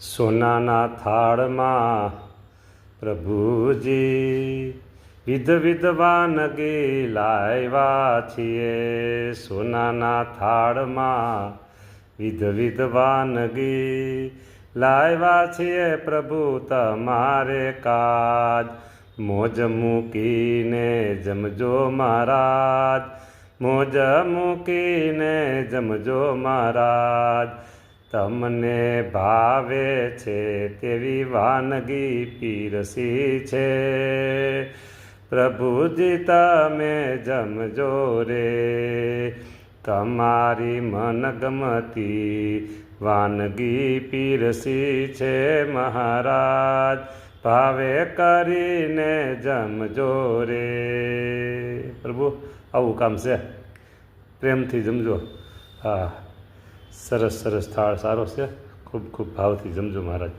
સોનાના થાળમાં પ્રભુજી વિધ વિધ વાનગી લાવ્યા છીએ. સોનાના થાળમાં વિધ વિધ વાનગી લાવ્યા છીએ પ્રભુ તમારે કાજ. મોજ મૂકીને જમજો મહારાજ, મોજ મૂકીને જમજો મહારાજ. તમને ભાવે છે તેવી વાનગી પીરસી છે. પ્રભુજી તમે જમજો રે, તમારી મનગમતી વાનગી પીરસી છે મહારાજ. ભાવે કરીને જમજો રે. પ્રભુ આવું કામ છે, પ્રેમથી જમજો. હા, સરસ સરસ થાળ સારો છે, ખૂબ ખૂબ ભાવથી જમજો મહારાજ.